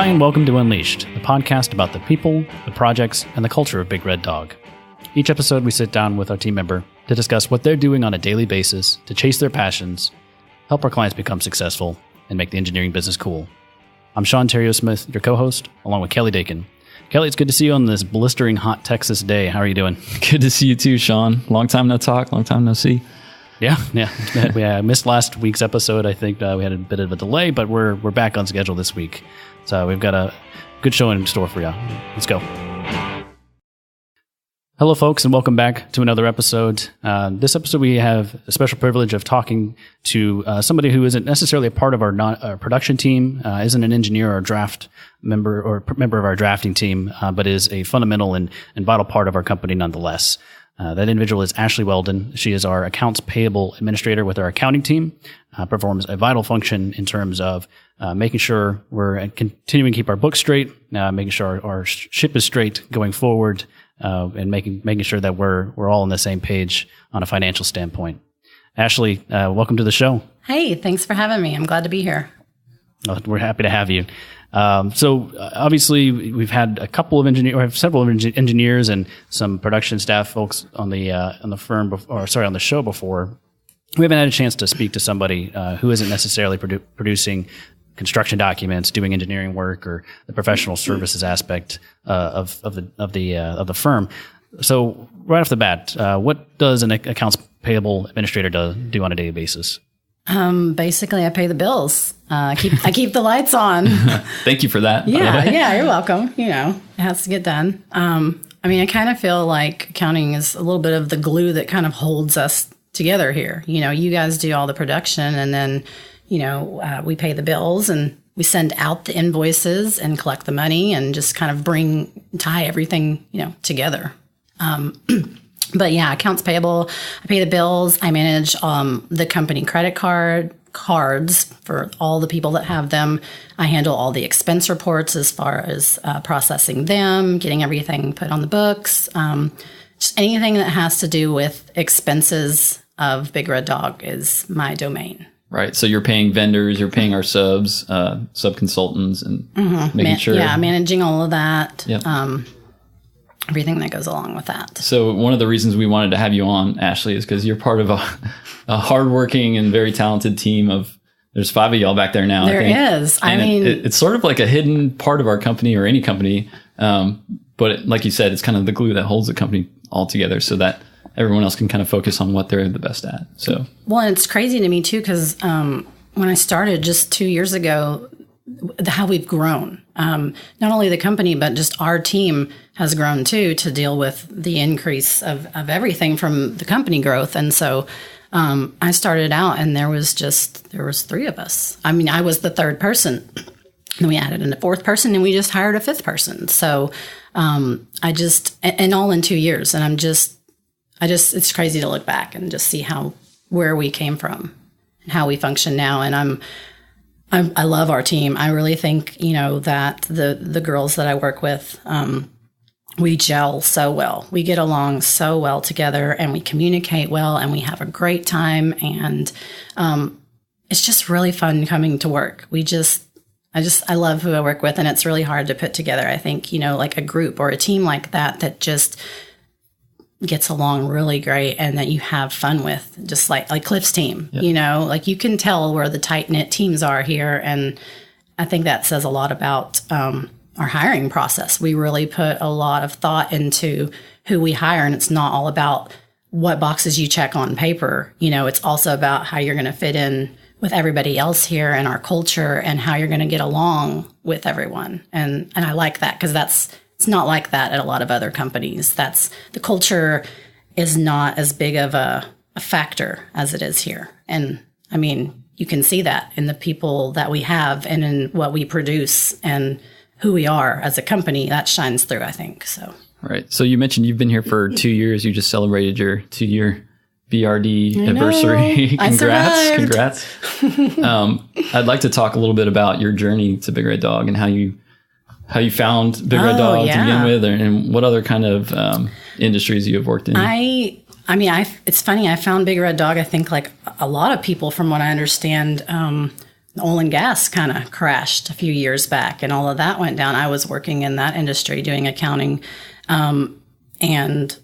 Hi, and welcome to Unleashed, the podcast about the people, the projects, and the culture of Big Red Dog. Each episode, we sit down with our team member to discuss what they're doing on a daily basis to chase their passions, help our clients become successful, and make the engineering business cool. I'm Sean Terrio-Smith, your co-host, along with Kelly Dakin. Kelly, it's good to see you on this blistering hot Texas day. How are you doing? Good to see you too, Sean. Long time no talk, long time no see. Yeah. We missed last week's episode. I think we had a bit of a delay, but we're back on schedule this week. So we've got a good show in store for you. Let's go. Hello, folks, and welcome back to another episode. This episode, we have a special privilege of talking to somebody who isn't necessarily a part of our production team, isn't an engineer or draft member or member of our drafting team, but is a fundamental and vital part of our company nonetheless. That individual is Ashley Weldon. She is our accounts payable administrator with our accounting team, performs a vital function in terms of making sure we're continuing to keep our books straight, making sure our ship is straight going forward, and making sure that we're all on the same page on a financial standpoint. Ashley, welcome to the show. Hey, thanks for having me. I'm glad to be here. We're happy to have you. So obviously we've had a couple of several engineers and some production staff folks on the firm on the show before. We haven't had a chance to speak to somebody who isn't necessarily producing construction documents, doing engineering work, or the professional services aspect of the firm. So right off the bat, what does an accounts payable administrator do on a daily basis? Basically, I pay the bills. I keep the lights on. Thank you for that. Yeah, you're welcome. You know, it has to get done. I kind of feel like accounting is a little bit of the glue that kind of holds us together here. You know, you guys do all the production, and then, we pay the bills and we send out the invoices and collect the money and just kind of tie everything, together. But yeah, accounts payable, I pay the bills. I manage the company credit cards for all the people that have them. I handle all the expense reports as far as processing them, getting everything put on the books. Just anything that has to do with expenses of Big Red Dog is my domain. Right. So you're paying vendors, you're paying our sub-consultants, and making sure. Yeah, managing all of that. Yep. Everything that goes along with that. So one of the reasons we wanted to have you on, Ashley, is because you're part of a hardworking and very talented team there's 5 of y'all back there now. There I think. is. It's sort of like a hidden part of our company or any company. But like you said, it's kind of the glue that holds the company all together so that everyone else can kind of focus on what they're the best at. So, well, and it's crazy to me too, because when I started just 2 years ago, how we've grown, not only the company, but just our team has grown too, to deal with the increase of everything from the company growth. And so I started out and there was 3 of us. I was the third person, and we added in a fourth person, and we just hired a fifth person. So and all in 2 years. And it's crazy to look back and just see where we came from and how we function now. And I love our team. I really think, that the girls that I work with, we gel so well. We get along so well together, and we communicate well, and we have a great time. And it's just really fun coming to work. I love who I work with, and it's really hard to put together, I think, like a group or a team like that just gets along really great and that you have fun with, just like Cliff's team. Yep. Like you can tell where the tight-knit teams are here. And I think that says a lot about our hiring process. We really put a lot of thought into who we hire, and it's not all about what boxes you check on paper. It's also about how you're going to fit in with everybody else here and our culture, and how you're going to get along with everyone. And I like that, because it's not like that at a lot of other companies. The culture is not as big of a factor as it is here. And you can see that in the people that we have and in what we produce and who we are as a company. That shines through, I think. So. Right. So you mentioned you've been here for 2 years. You just celebrated your 2-year BRD anniversary. Congrats. I'd like to talk a little bit about your journey to Big Red Dog and how you found Big Red Dog to begin with, and what other kind of industries you have worked in. It's funny. I found Big Red Dog, I think, like a lot of people, from what I understand, oil and gas kind of crashed a few years back and all of that went down. I was working in that industry doing accounting. And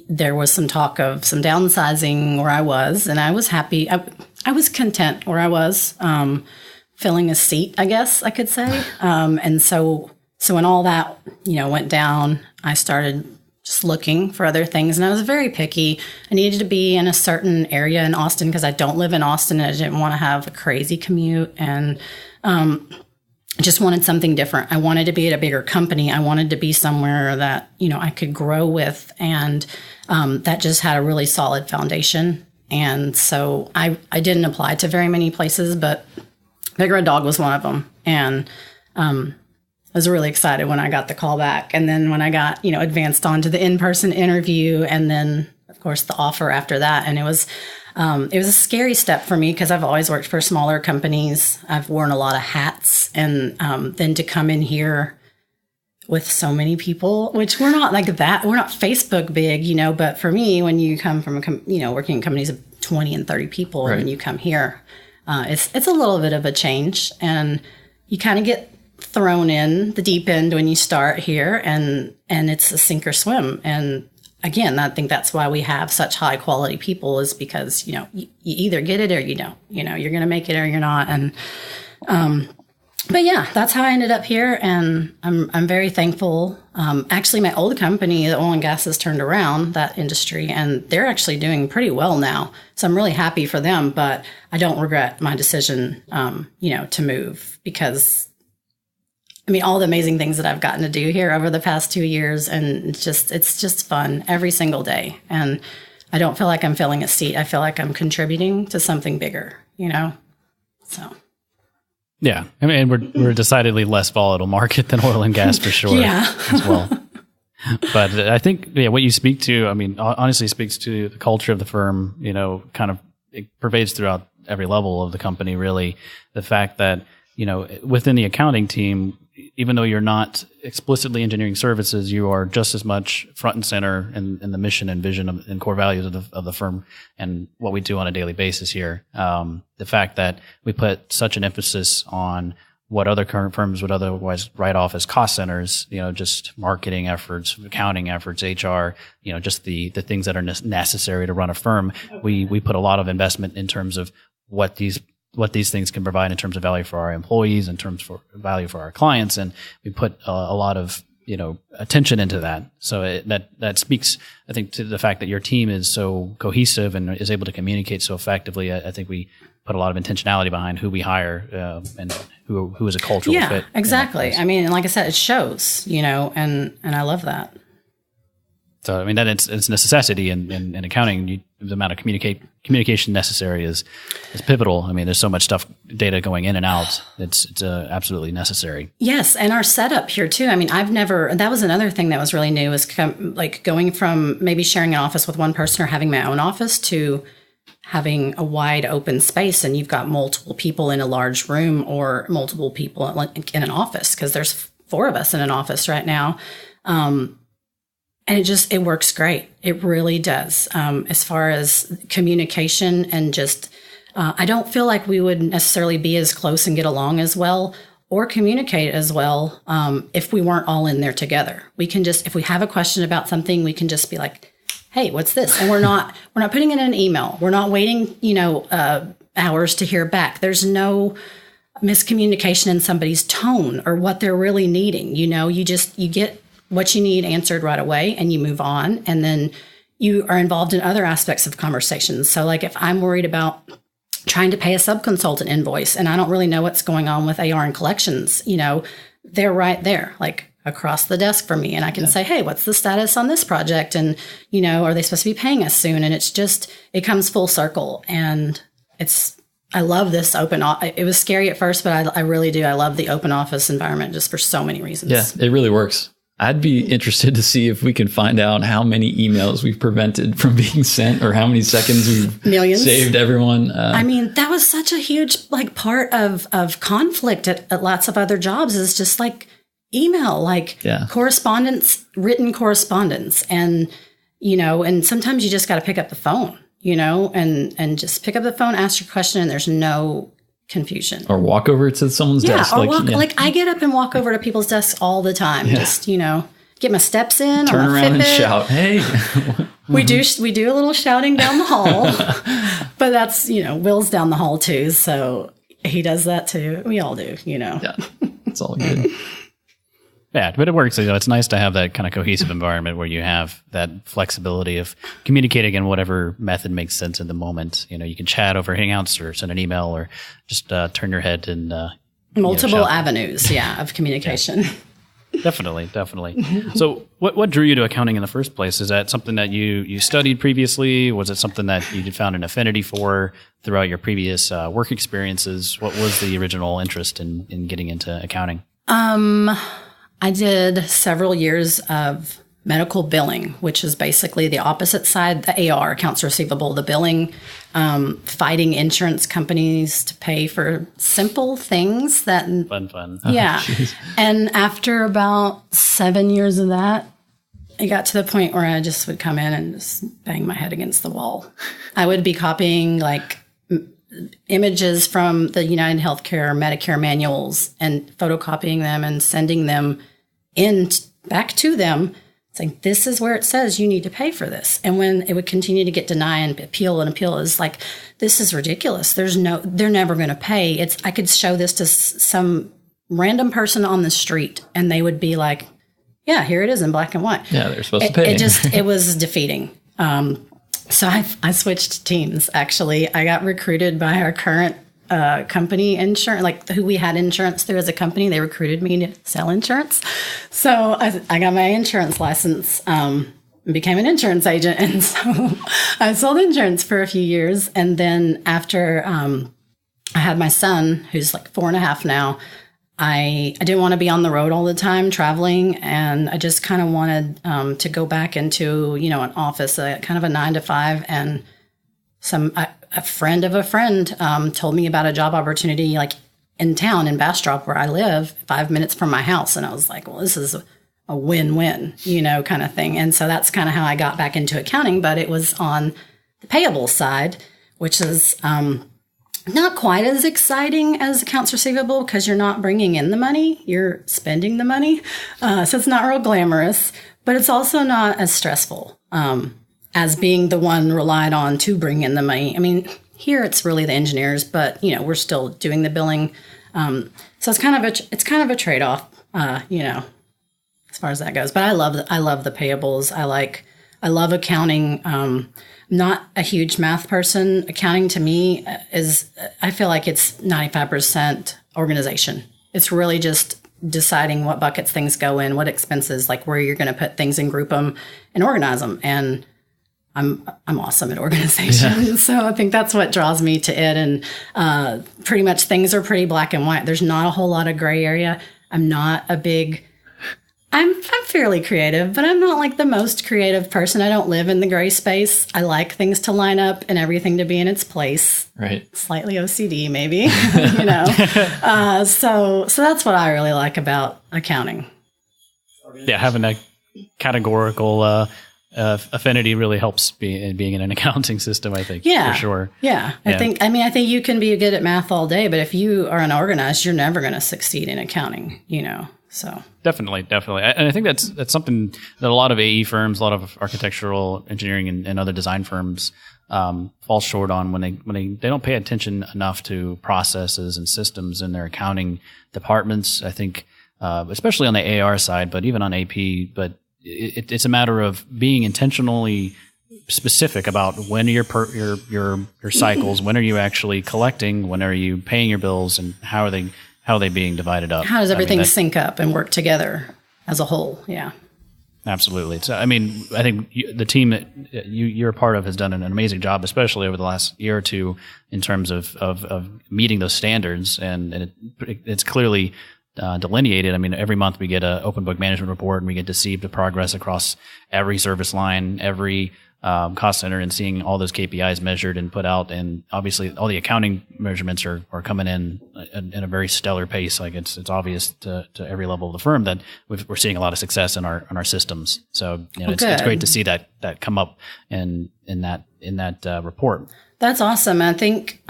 there was some talk of some downsizing where I was, and I was happy. I was content where I was, filling a seat, I guess I could say. And so when all that, went down, I started just looking for other things. And I was very picky. I needed to be in a certain area in Austin because I don't live in Austin and I didn't want to have a crazy commute. And just wanted something different. I wanted to be at a bigger company. I wanted to be somewhere that, I could grow with. And that just had a really solid foundation. And so I didn't apply to very many places, but Big Red Dog was one of them. And I was really excited when I got the call back. And then when I got, advanced on to the in-person interview and then, of course, the offer after that. And it was a scary step for me because I've always worked for smaller companies. I've worn a lot of hats. And then to come in here with so many people, which we're not like that. We're not Facebook big, but for me, when you come from, working in companies of 20 and 30 people, right. And you come here, it's a little bit of a change. And you kind of get thrown in the deep end when you start here and it's a sink or swim. And again, I think that's why we have such high quality people is because, you either get it or you don't, you're going to make it or you're not. And, but yeah, that's how I ended up here. And I'm very thankful. Actually, my old company, the oil and gas, has turned around that industry and they're actually doing pretty well now. So I'm really happy for them, but I don't regret my decision, to move because all the amazing things that I've gotten to do here over the past 2 years. And it's just fun every single day. And I don't feel like I'm filling a seat. I feel like I'm contributing to something bigger, so. Yeah. We're a decidedly less volatile market than oil and gas for sure. Yeah. As well. But I think, what you speak to, honestly speaks to the culture of the firm, kind of it pervades throughout every level of the company, really. The fact that, within the accounting team, even though you're not explicitly engineering services, you are just as much front and center in the mission and vision and core values of the firm and what we do on a daily basis here. The fact that we put such an emphasis on what other current firms would otherwise write off as cost centers, just marketing efforts, accounting efforts, HR, just the things that are necessary to run a firm. We put a lot of investment in terms of what these things can provide in terms of value for our employees, in terms of value for our clients. And we put a lot of, attention into that. So that speaks, I think, to the fact that your team is so cohesive and is able to communicate so effectively. I think we put a lot of intentionality behind who we hire and who is a cultural fit. Yeah, exactly. Like I said, it shows, and I love that. So, that it's a necessity in accounting. The amount of communication necessary is pivotal. There's so much stuff, data going in and out. It's absolutely necessary. Yes. And our setup here too. That was another thing that was really new is going from maybe sharing an office with one person or having my own office to having a wide open space and you've got multiple people in a large room or multiple people in an office because there's 4 of us in an office right now. And it works great. It really does. As far as communication and just, I don't feel like we would necessarily be as close and get along as well or communicate as well if we weren't all in there together. We can just, if we have a question about something, we can just be like, hey, what's this? And we're not putting it in an email. We're not waiting, hours to hear back. There's no miscommunication in somebody's tone or what they're really needing. You get what you need answered right away and you move on. And then you are involved in other aspects of conversations. So like if I'm worried about trying to pay a subconsultant invoice and I don't really know what's going on with AR and collections, they're right there, like across the desk from me. And I can say, hey, what's the status on this project? And, are they supposed to be paying us soon? And it comes full circle. And I love this open. It was scary at first, but I really do. I love the open office environment just for so many reasons. Yeah, it really works. I'd be interested to see if we can find out how many emails we've prevented from being sent or how many seconds we've saved everyone. That was such a huge part of conflict at lots of other jobs is just email, correspondence, written correspondence. And, and sometimes you just got to pick up the phone, and just pick up the phone, ask your question, and there's no confusion. Or walk over to someone's desk. Like I get up and walk over to people's desks all the time. Yeah. Just, get my steps in. Turn around and shout, hey. We do a little shouting down the hall, but that's, Will's down the hall too. So he does that too. We all do, Yeah, it's all good. Yeah, but it works. It's nice to have that kind of cohesive environment where you have that flexibility of communicating in whatever method makes sense in the moment. You can chat over Hangouts or send an email or just turn your head and multiple avenues, of communication. Yeah. Definitely. So what drew you to accounting in the first place? Is that something that you studied previously? Was it something that you found an affinity for throughout your previous work experiences? What was the original interest in getting into accounting? I did several years of medical billing, which is basically the opposite side, the AR, accounts receivable, the billing, fighting insurance companies to pay for simple things that... Fun. Yeah. And after about 7 years of that, it got to the point where I just would come in and just bang my head against the wall. I would be copying images from the United Healthcare Medicare manuals and photocopying them and sending them back to them. It's like, this is where it says you need to pay for this. And when it would continue to get denied and appeal, it's like, this is ridiculous. They're never going to pay. I could show this to some random person on the street and they would be like, yeah, here it is in black and white. Yeah, they're supposed to pay. It was defeating. So I switched teams, actually. I got recruited by our current company insurance, who we had insurance through as a company. They recruited me to sell insurance. So I got my insurance license, and became an insurance agent. And so I sold insurance for a few years. And then after I had my son, who's 4.5 now, I didn't want to be on the road all the time traveling, and I just kind of wanted to go back into, an office, kind of a 9 to 5. And a friend of a friend told me about a job opportunity in town in Bastrop where I live, 5 minutes from my house. And I was like, well, this is a win-win, kind of thing. And so that's kind of how I got back into accounting, but it was on the payable side, which is not quite as exciting as accounts receivable because you're not bringing in the money, you're spending the money. So it's not real glamorous, but it's also not as stressful as being the one relied on to bring in the money. I mean, here it's really the engineers, but we're still doing the billing. So it's kind of a trade-off, as far as that goes. But I love the payables. I love accounting. Not a huge math person. Accounting to me I feel like it's 95% organization. It's really just deciding what buckets things go in, what expenses, where you're going to put things and group them and organize them. And I'm awesome at organization. Yeah. So I think that's what draws me to it. And pretty much things are pretty black and white. There's not a whole lot of gray area. I'm fairly creative, but I'm not the most creative person. I don't live in the gray space. I like things to line up and everything to be in its place. Right. Slightly OCD, maybe, So that's what I really like about accounting. Yeah, having that categorical affinity really helps being in an accounting system, I think. Yeah, for sure. Yeah. I think you can be good at math all day, but if you are unorganized, you're never going to succeed in accounting, So definitely, and I think that's something that a lot of AE firms, a lot of architectural engineering and other design firms fall short on when they don't pay attention enough to processes and systems in their accounting departments. I think especially on the AR side, but even on AP. But it's a matter of being intentionally specific about when are your cycles, when are you actually collecting, when are you paying your bills, and how are they being divided up? How does everything sync up and work together as a whole? Yeah. Absolutely. So, I think the team that you're a part of has done an amazing job, especially over the last year or two, in terms of meeting those standards. And it's clearly delineated. Every month we get an open book management report, and we get to see the progress across every service line, every cost center, and seeing all those KPIs measured and put out. And obviously all the accounting measurements are coming in a very stellar pace. It's obvious to every level of the firm that we're seeing a lot of success in our systems. So it's great to see that come up in that report. That's awesome. I think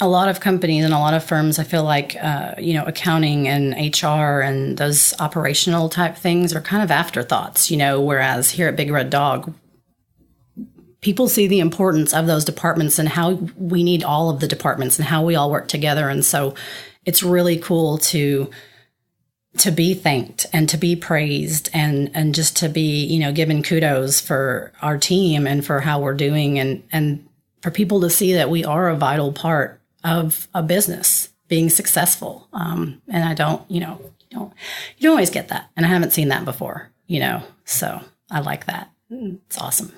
a lot of companies and a lot of firms, I feel like, accounting and HR and those operational type things are kind of afterthoughts, whereas here at Big Red Dog, people see the importance of those departments and how we need all of the departments and how we all work together. And so it's really cool to be thanked and to be praised and just to be, given kudos for our team and for how we're doing and for people to see that we are a vital part of a business being successful. And I you don't always get that. And I haven't seen that before, so I like that. It's awesome.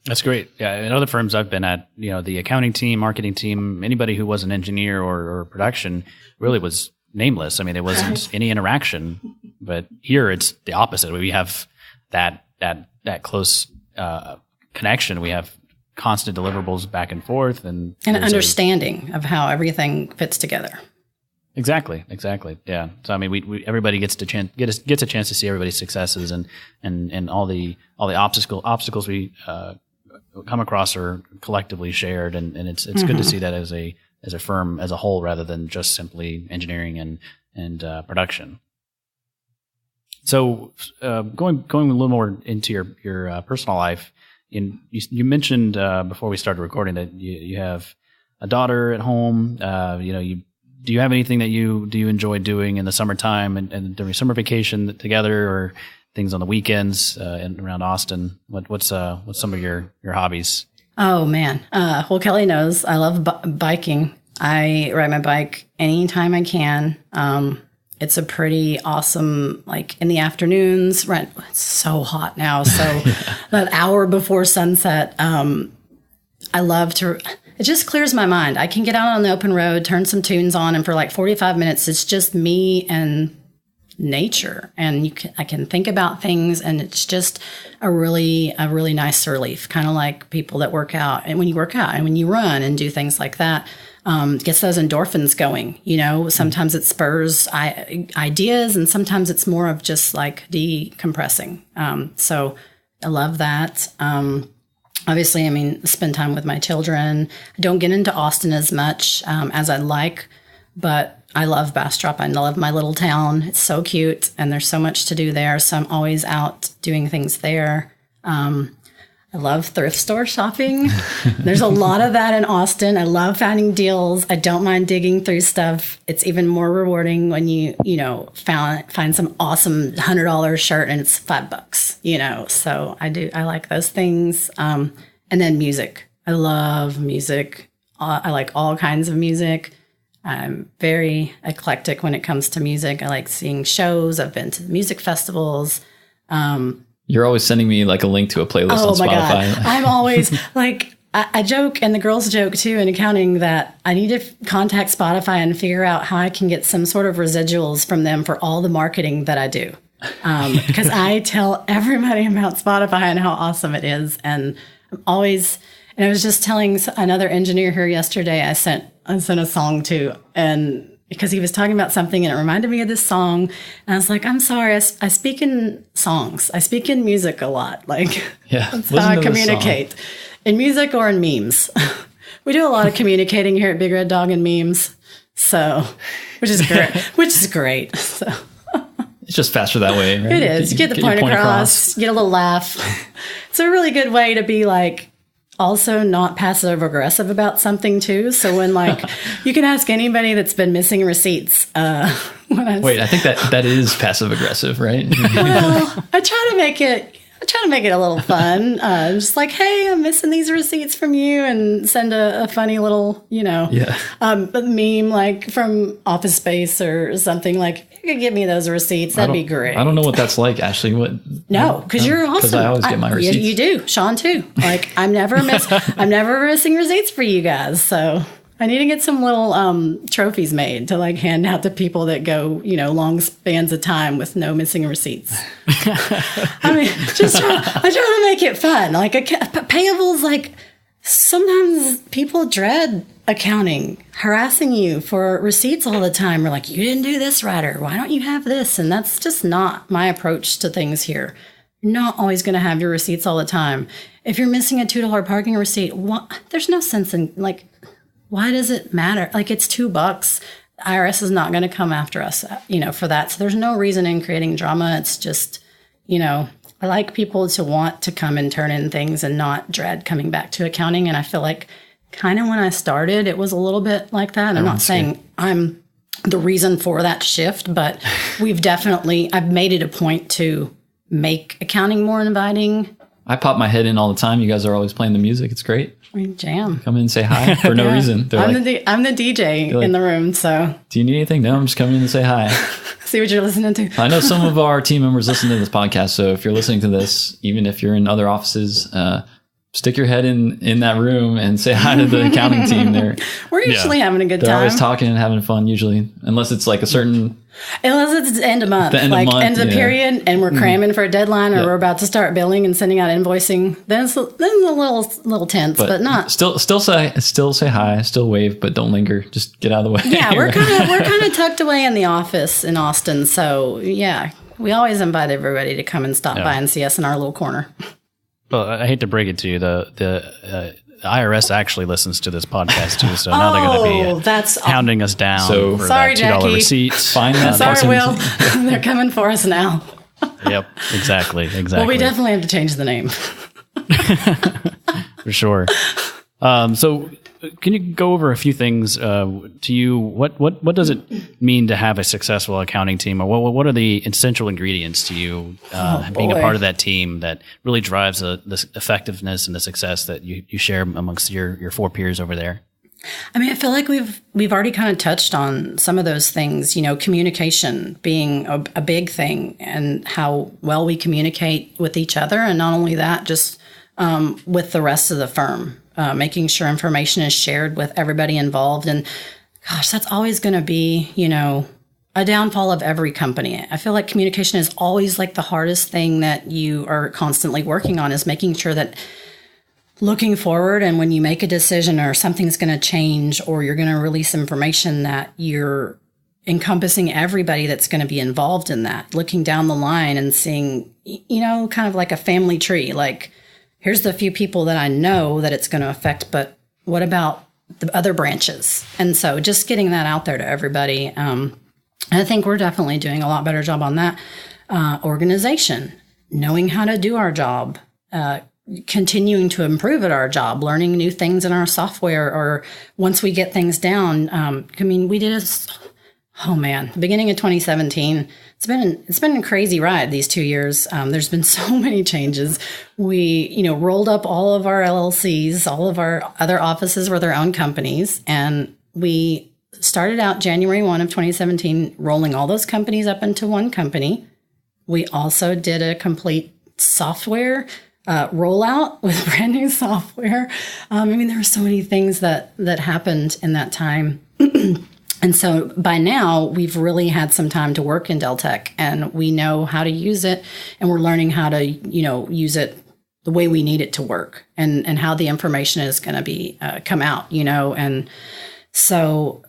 That's great. Yeah. In other firms I've been at, the accounting team, marketing team, anybody who was an engineer or production really was nameless. I mean, there wasn't any interaction, but here it's the opposite. We have that close connection. We have constant deliverables back and forth and understanding of how everything fits together. Exactly. Yeah. So I mean, we everybody gets a chance to see everybody's successes and all the obstacles we come across are collectively shared, and it's good to see that as a firm as a whole rather than just simply engineering and production. So going a little more into your personal life. You mentioned before we started recording that you have a daughter at home. Do you have anything that you enjoy doing in the summertime and during summer vacation together, or things on the weekends around Austin? What's some of your hobbies? Oh man, well Kelly knows I love biking. I ride my bike anytime I can. It's a pretty awesome, like in the afternoons, right? It's so hot now. So that hour before sunset, I love to, it just clears my mind. I can get out on the open road, turn some tunes on, and for like 45 minutes, it's just me and nature. And I can think about things, and it's just a really nice relief, kind of like people that work out. And when you work out and when you run and do things like that, gets those endorphins going. Sometimes it spurs ideas, and sometimes it's more of just like decompressing. So I love that. Obviously, I mean, spend time with my children. I don't get into Austin as much as I'd like, but I love Bastrop. I love my little town. It's so cute, and there's so much to do there. So I'm always out doing things there. I love thrift store shopping. There's a lot of that in Austin. I love finding deals. I don't mind digging through stuff. It's even more rewarding when you find some awesome $100 shirt and it's $5, So I like those things. And then music. I love music. I like all kinds of music. I'm very eclectic when it comes to music. I like seeing shows. I've been to music festivals. You're always sending me like a link to a playlist on Spotify. God. I'm always like, I joke, and the girls joke too in accounting, that I need to contact Spotify and figure out how I can get some sort of residuals from them for all the marketing that I do. Because I tell everybody about Spotify and how awesome it is. And I'm always, and I was just telling another engineer here yesterday, I sent a song to, and because he was talking about something and it reminded me of this song. And I was like, I'm sorry, I speak in songs. I speak in music a lot. Like, that's how I communicate. In music or in memes. We do a lot of communicating here at Big Red Dog and memes. So, which is great. So. It's just faster that way, right? It is. You get the point across, get a little laugh. It's a really good way to be like, also not passive aggressive about something too. So when like, you can ask anybody that's been missing receipts. Wait, I think that is passive aggressive, right? Well, I try to make it a little fun. Just like, hey, I'm missing these receipts from you, and send a funny little, meme like from Office Space or something. Like, if you could give me those receipts, that'd be great. I don't know what that's like, Ashley. No, because you're awesome. Because I always get my receipts. You do, Sean too. Like, I'm never missing receipts for you guys. So I need to get some little trophies made to like hand out to people that go, long spans of time with no missing receipts. I mean, I try to make it fun. Like payables, like sometimes people dread accounting, harassing you for receipts all the time. We're like, you didn't do this right, or why don't you have this? And that's just not my approach to things here. You're not always going to have your receipts all the time. If you're missing a $2 parking receipt, there's no sense in like, why does it matter? Like, it's $2. IRS is not going to come after us, for that. So there's no reason in creating drama. It's just, I like people to want to come and turn in things and not dread coming back to accounting. And I feel like kind of when I started, it was a little bit like that. I'm not saying I'm the reason for that shift, but I've made it a point to make accounting more inviting. I pop my head in all the time. You guys are always playing the music. It's great. We jam. Come in and say hi for no reason. I'm the DJ in the room, so. Do you need anything? No, I'm just coming in to say hi. See what you're listening to. I know some of our team members listen to this podcast, so if you're listening to this, even if you're in other offices, stick your head in that room and say hi to the accounting team there. We're usually having a good time. They're always talking and having fun usually, unless it's like a certain... Unless it's end of month, end of the period, and we're cramming for a deadline, or we're about to start billing and sending out invoicing. Then it's a little tense, but not. Still say hi, still wave, but don't linger. Just get out of the way. Yeah, we're kind of tucked away in the office in Austin, so yeah, we always invite everybody to come and stop by and see us in our little corner. Well, I hate to break it to you, the IRS actually listens to this podcast too, so now they're going to be hounding us down for sorry, that $2 Jackie. receipt. Find that. Sorry, Will. They're coming for us now. Yep, exactly. Well, we definitely have to change the name. For sure. So can you go over a few things to you? What does it mean to have a successful accounting team? Or what are the essential ingredients to you being a part of that team that really drives the effectiveness and the success that you share amongst your 4 peers over there? I mean, I feel like we've already kind of touched on some of those things, communication being a big thing, and how well we communicate with each other. And not only that, just with the rest of the firm. Making sure information is shared with everybody involved. And gosh, that's always going to be, a downfall of every company. I feel like communication is always like the hardest thing that you are constantly working on, is making sure that looking forward, and when you make a decision or something's going to change or you're going to release information, that you're encompassing everybody that's going to be involved in that, looking down the line and seeing, kind of like a family tree, like, here's the few people that I know that it's going to affect, but what about the other branches? And so just getting that out there to everybody. I think we're definitely doing a lot better job on that. Organization, knowing how to do our job, continuing to improve at our job, learning new things in our software, or once we get things down. We did the beginning of 2017, it's been a crazy ride these 2 years. There's been so many changes. We, rolled up all of our LLCs, all of our other offices were their own companies. And we started out January 1 of 2017, rolling all those companies up into one company. We also did a complete software rollout with brand new software. There were so many things that happened in that time. And so by now, we've really had some time to work in Deltek, and we know how to use it, and we're learning how to, use it the way we need it to work, and how the information is going to be come out, and so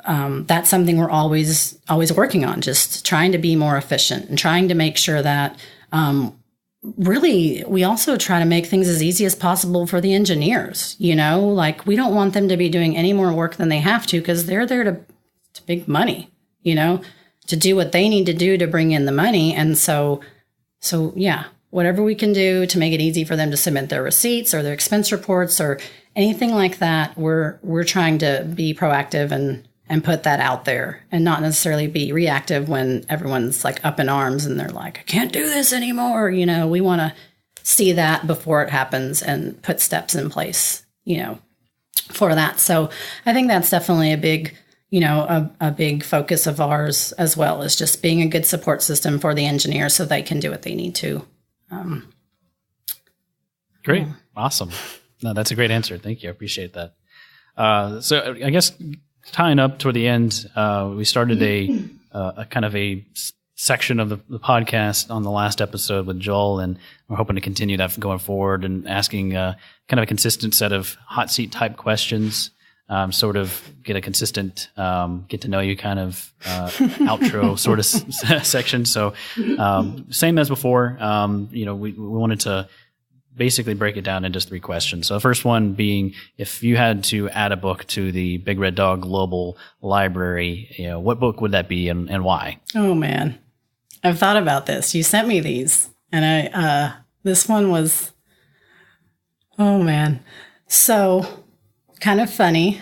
that's something we're always working on, just trying to be more efficient and trying to make sure that really we also try to make things as easy as possible for the engineers. Like, we don't want them to be doing any more work than they have to, because they're there to make money, to do what they need to do to bring in the money. And so yeah, whatever we can do to make it easy for them to submit their receipts or their expense reports or anything like that, we're trying to be proactive and put that out there, and not necessarily be reactive when everyone's like up in arms and they're like, I can't do this anymore. We want to see that before it happens and put steps in place, for that. So I think that's definitely a big focus of ours as well, is just being a good support system for the engineers so they can do what they need to. Great. Awesome. No, that's a great answer. Thank you. I appreciate that. So I guess tying up toward the end, we started a kind of a section of the podcast on the last episode with Joel, and we're hoping to continue that going forward, and asking kind of a consistent set of hot seat type questions. Sort of get a consistent get to know you kind of outro sort of section. So same as before, we wanted to basically break it down into 3 questions. So the first one being, if you had to add a book to the Big Red Dog Global Library, what book would that be and why? Oh man, I've thought about this. You sent me these, and this one was, oh man, so kind of funny.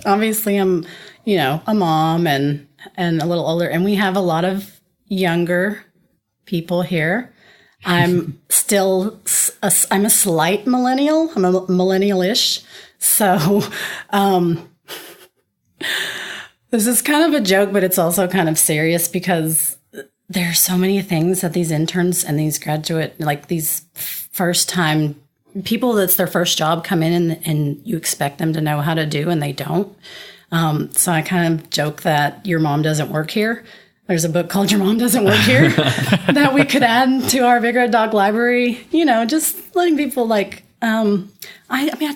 Obviously, I'm a mom and a little older, and we have a lot of younger people here. I'm still, I'm a slight millennial. I'm a millennial-ish. So this is kind of a joke, but it's also kind of serious because there are so many things that these interns and these graduate, like these first-time people, that's their first job, come in and you expect them to know how to do, and they don't. So I kind of joke that your mom doesn't work here. There's a book called Your Mom Doesn't Work Here that we could add to our Big Red Dog library, just letting people I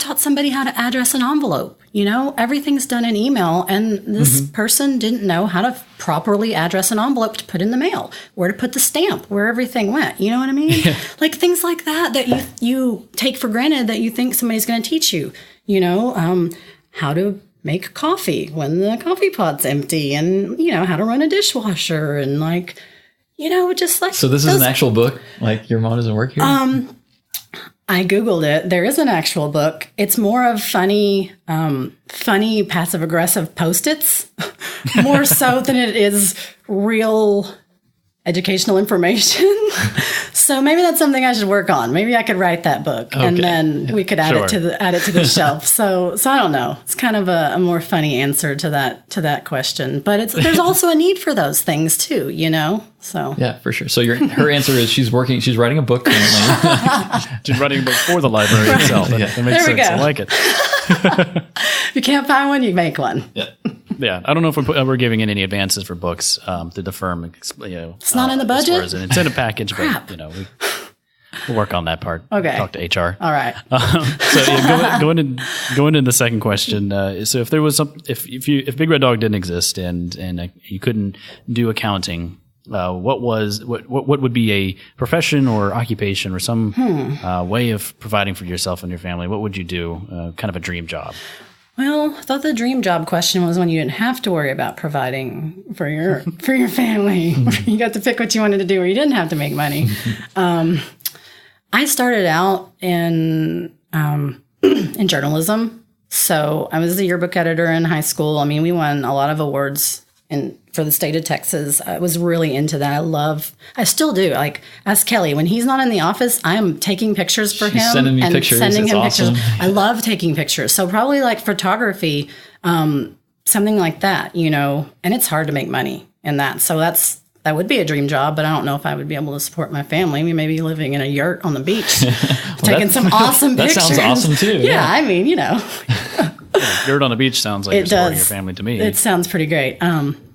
taught somebody how to address an envelope, everything's done in email, and this person didn't know how to properly address an envelope to put in the mail, where to put the stamp, where everything went. You know what I mean? Yeah. Like things like that you take for granted that you think somebody's going to teach you, how to make coffee when the coffee pot's empty, and how to run a dishwasher, and just like. So this is an actual book, like Your Mom Doesn't Work Here? I Googled it. There is an actual book. It's more of funny passive aggressive Post-its, more so than it is real educational information. So maybe that's something I should work on. Maybe I could write that book, and then we could add it to the shelf. So I don't know. It's kind of a more funny answer to that question. But there's also a need for those things too, So yeah, for sure. So her answer is she's writing a book currently. She's writing a book for the library itself. That makes there we sense. go. I like it. If you can't find one, you make one. Yeah. Yeah, I don't know if we're giving in any advances for books to the firm. It's not in the budget. It's in a package, but we'll work on that part. Okay. Talk to HR. All right. Going into the second question. So if there was if Big Red Dog didn't exist and you couldn't do accounting, what would be a profession or occupation or some way of providing for yourself and your family? What would you do? Kind of a dream job. Well, I thought the dream job question was when you didn't have to worry about providing for your family. You got to pick what you wanted to do, or you didn't have to make money. I started out in journalism, so I was the yearbook editor in high school. I mean, we won a lot of awards for the state of Texas. I was really into that. I still do. Like, ask Kelly, when he's not in the office, I am taking pictures for him. Sending me pictures. Sending him awesome. pictures. I love taking pictures. So probably like photography, something like that, and it's hard to make money in that. So that would be a dream job, but I don't know if I would be able to support my family. We may be living in a yurt on the beach, taking some awesome pictures. That sounds awesome too. Yeah, I mean, Yurt on the beach sounds like you're supporting your family to me. It sounds pretty great.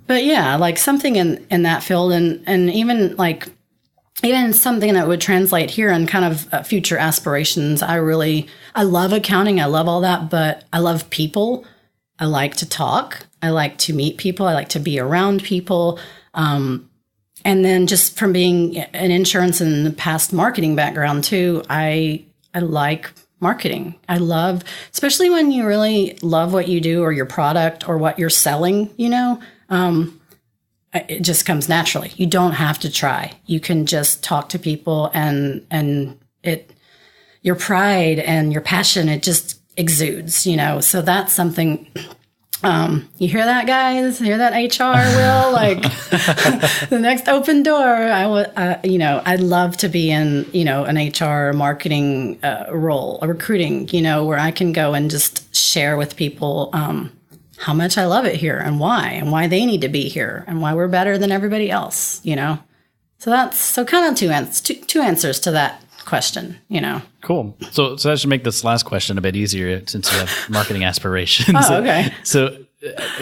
But yeah, like something in that field, and even something that would translate here and kind of future aspirations. I love accounting. I love all that, but I love people. I like to talk. I like to meet people. I like to be around people. And then just from being an insurance and the past marketing background too, I like marketing. I love, especially when you really love what you do or your product or what you're selling, it just comes naturally. You don't have to try. You can just talk to people and your pride and your passion, it just exudes, so that's something. You hear that, guys? Hear that, HR, Will? Like the next open door, I'd love to be in, an HR marketing role, a recruiting, where I can go and just share with people how much I love it here and why they need to be here and why we're better than everybody else, So kind of two answers to that question, Cool. So that should make this last question a bit easier since you have marketing aspirations. Oh, okay. So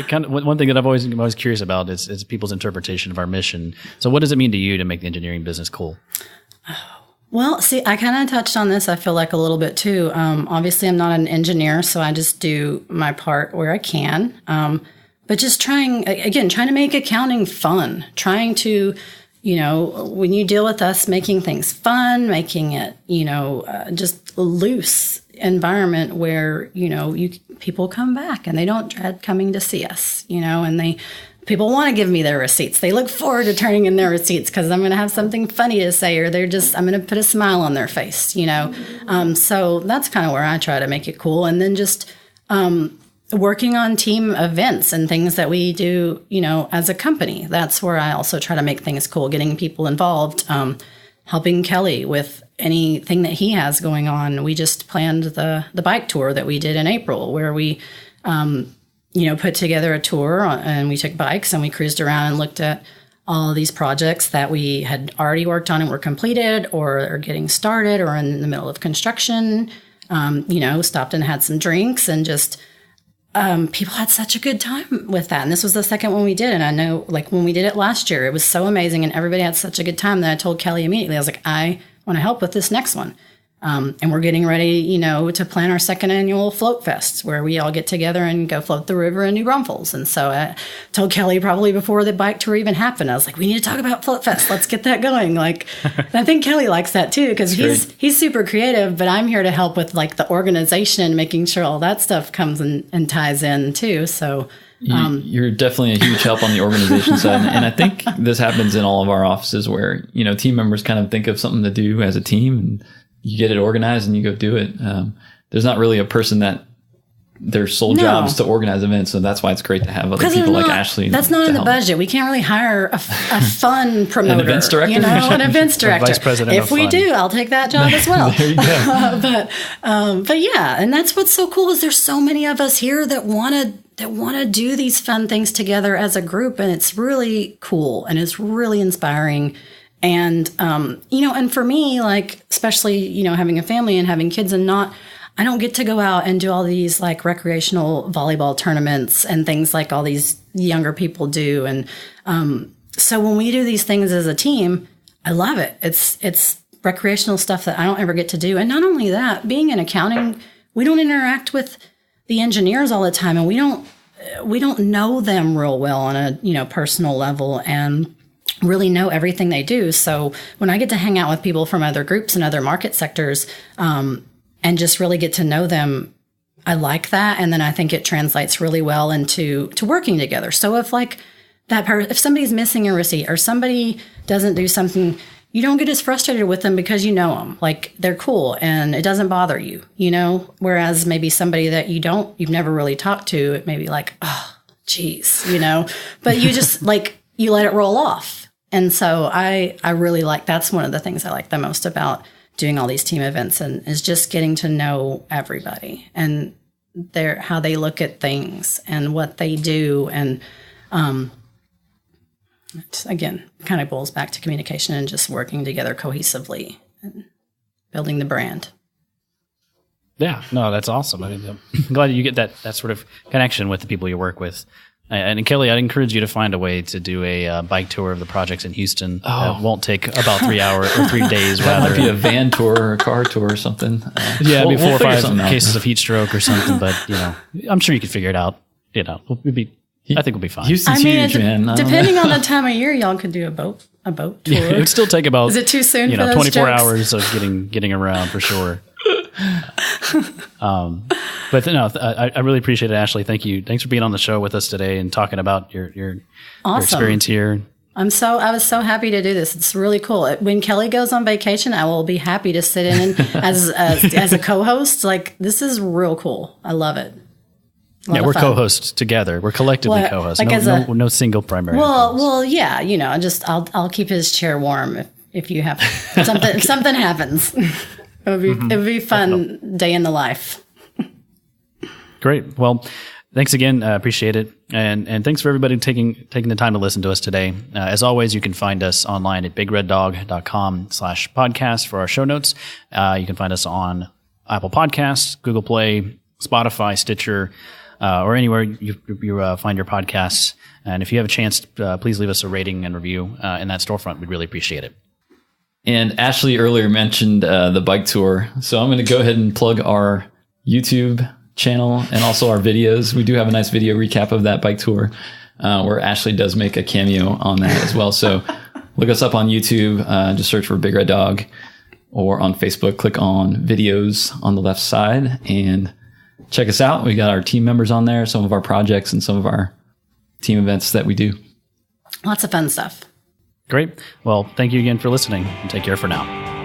kind of one thing that I'm always curious about is people's interpretation of our mission. So what does it mean to you to make the engineering business cool? Well, see, I kind of touched on this, I feel like, a little bit too. Obviously, I'm not an engineer, so I just do my part where I can. But just trying to make accounting fun, trying to, when you deal with us making things fun, making it, just loose environment where, people come back and they don't dread coming to see us, and people want to give me their receipts. They look forward to turning in their receipts because I'm going to have something funny to say, or I'm going to put a smile on their face, So that's kind of where I try to make it cool. And then just working on team events and things that we do, as a company. That's where I also try to make things cool, getting people involved, helping Kelly with anything that he has going on. We just planned the bike tour that we did in April, where we put together a tour and we took bikes and we cruised around and looked at all of these projects that we had already worked on and were completed or are getting started or in the middle of construction. Stopped and had some drinks and just people had such a good time with that. And this was the second one we did. And I know, when we did it last year, it was so amazing and everybody had such a good time that I told Kelly immediately, I was like, I want to help with this next one. And we're getting ready, to plan our second annual Float Fest, where we all get together and go float the river in New Braunfels. And so I told Kelly probably before the bike tour even happened, I was like, we need to talk about Float Fest. Let's get that going. I think Kelly likes that too, because he's super creative, but I'm here to help with the organization and making sure all that stuff comes and ties in too. So you're definitely a huge help on the organization side. And I think this happens in all of our offices where, team members kind of think of something to do as a team and you get it organized and you go do it. There's not really a person that their sole job is to organize events. So that's why it's great to have other people like Ashley. That's not in the budget. We can't really hire a fun promoter. An events director? An events director. Vice president if we do, I'll take that job as well. There you go. But yeah, and that's what's so cool is there's so many of us here that want to do these fun things together as a group. And it's really cool and it's really inspiring. And, and for me, especially, having a family and having kids I don't get to go out and do all these recreational volleyball tournaments and things like all these younger people do. And, so when we do these things as a team, I love it. It's recreational stuff that I don't ever get to do. And not only that, being in accounting, we don't interact with the engineers all the time and we don't know them real well on a, personal level and really know everything they do. So when I get to hang out with people from other groups and other market sectors, and just really get to know them, I like that. And then I think it translates really well into working together. So if if somebody's missing a receipt or somebody doesn't do something, you don't get as frustrated with them because you know them. They're cool and it doesn't bother you, whereas maybe somebody that you've never really talked to, it may be oh, geez, but you just you let it roll off. And so I really that's one of the things I like the most about doing all these team events and is just getting to know everybody and how they look at things and what they do. And again, kind of boils back to communication and just working together cohesively and building the brand. Yeah, no, that's awesome. I'm glad you get that sort of connection with the people you work with. And Kelly, I'd encourage you to find a way to do a bike tour of the projects in Houston. It won't take about 3 hours or 3 days. That might be a van tour or a car tour or something. Maybe 4 or 5 cases of heat stroke or something. But I'm sure you could figure it out. I think we'll be fine. Houston's huge, man. Depending on the time of year, y'all could do a boat tour. Yeah, it would still take about. Is it too soon? 24 jokes? Hours of getting around for sure. But no, I really appreciate it, Ashley. Thank you. Thanks for being on the show with us today and talking about your experience here. I was so happy to do this. It's really cool. When Kelly goes on vacation, I will be happy to sit in as a co-host. This is real cool. I love it. We're co-hosts together. We're collectively co-hosts. No single primary. Well, yeah. I'll keep his chair warm if you have something. If something happens. It would be fun day in the life. Great. Well, thanks again. Appreciate it. And thanks for everybody taking the time to listen to us today. As always, you can find us online at bigreddog.com/podcast for our show notes. You can find us on Apple Podcasts, Google Play, Spotify, Stitcher, or anywhere you find your podcasts. And if you have a chance, please leave us a rating and review in that storefront. We'd really appreciate it. And Ashley earlier mentioned the bike tour. So I'm going to go ahead and plug our YouTube channel and also our videos. We do have a nice video recap of that bike tour where Ashley does make a cameo on that as well. So look us up on YouTube. Just search for Big Red Dog, or on Facebook, click on videos on the left side and check us out. We got our team members on there, some of our projects and some of our team events that we do. Lots of fun stuff. Great. Well, thank you again for listening, and take care for now.